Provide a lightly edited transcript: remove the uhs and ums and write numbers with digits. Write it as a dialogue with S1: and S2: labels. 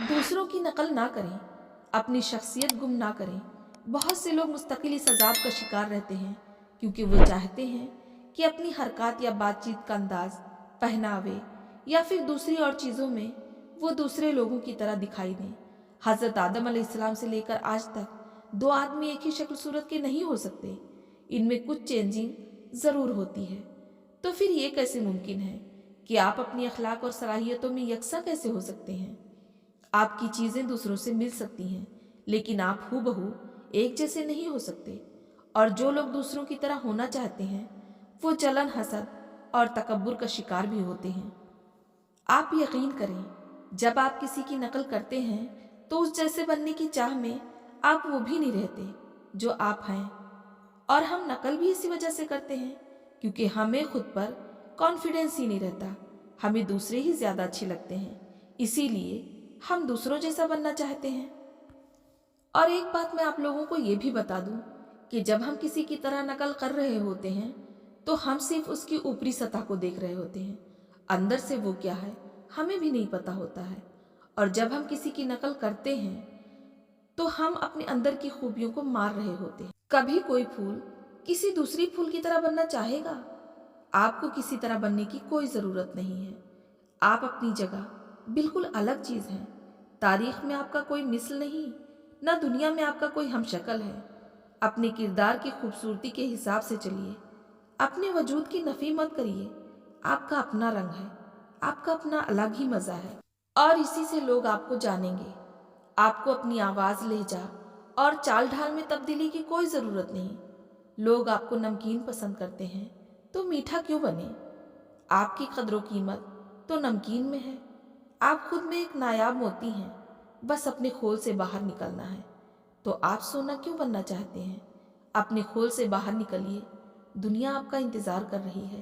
S1: दूसरों की नकल ना करें, अपनी शख्सियत गुम ना करें। बहुत से लोग मुस्तकिल इस अजाब का शिकार रहते हैं क्योंकि वो चाहते हैं कि अपनी हरकत या बातचीत का अंदाज, पहनावे या फिर दूसरी और चीज़ों में वो दूसरे लोगों की तरह दिखाई दें। हज़रत आदम अलैहिस्सलाम से लेकर आज तक दो आदमी एक ही शक्ल सूरत के नहीं हो सकते, इनमें कुछ चेंजिंग ज़रूर होती है। तो फिर ये कैसे मुमकिन है कि आप अपनी अखलाक और सलाहियतों में यकसा कैसे हो सकते हैं? आपकी चीज़ें दूसरों से मिल सकती हैं, लेकिन आप हूबहू एक जैसे नहीं हो सकते। और जो लोग दूसरों की तरह होना चाहते हैं वो जलन, हसद और तकब्बुर का शिकार भी होते हैं। आप यकीन करें, जब आप किसी की नकल करते हैं तो उस जैसे बनने की चाह में आप वो भी नहीं रहते जो आप हैं। और हम नकल भी इसी वजह से करते हैं क्योंकि हमें खुद पर कॉन्फिडेंस ही नहीं रहता, हमें दूसरे ही ज़्यादा अच्छे लगते हैं, इसीलिए हम दूसरों जैसा बनना चाहते हैं। और एक बात मैं आप लोगों को ये भी बता दूं कि जब हम किसी की तरह नकल कर रहे होते हैं तो हम सिर्फ उसकी ऊपरी सतह को देख रहे होते हैं, अंदर से वो क्या है हमें भी नहीं पता होता है। और जब हम किसी की नकल करते हैं तो हम अपने अंदर की खूबियों को मार रहे होते हैं। कभी कोई फूल किसी दूसरी फूल की तरह बनना चाहेगा? आपको किसी तरह बनने की कोई ज़रूरत नहीं है। आप अपनी जगह बिल्कुल अलग चीज़ हैं। तारीख में आपका कोई मिसल नहीं, ना दुनिया में आपका कोई हमशक्ल है। अपने किरदार की खूबसूरती के हिसाब से चलिए, अपने वजूद की नफ़ी मत करिए। आपका अपना रंग है, आपका अपना अलग ही मज़ा है और इसी से लोग आपको जानेंगे। आपको अपनी आवाज़, लहजा और चाल ढाल में तब्दीली की कोई ज़रूरत नहीं। लोग आपको नमकीन पसंद करते हैं तो मीठा क्यों बने? आपकी कदर कीमत तो नमकीन में है। आप खुद में एक नायाब मोती हैं, बस अपने खोल से बाहर निकलना है। तो आप सोना क्यों बनना चाहते हैं? अपने खोल से बाहर निकलिए, दुनिया आपका इंतज़ार कर रही है।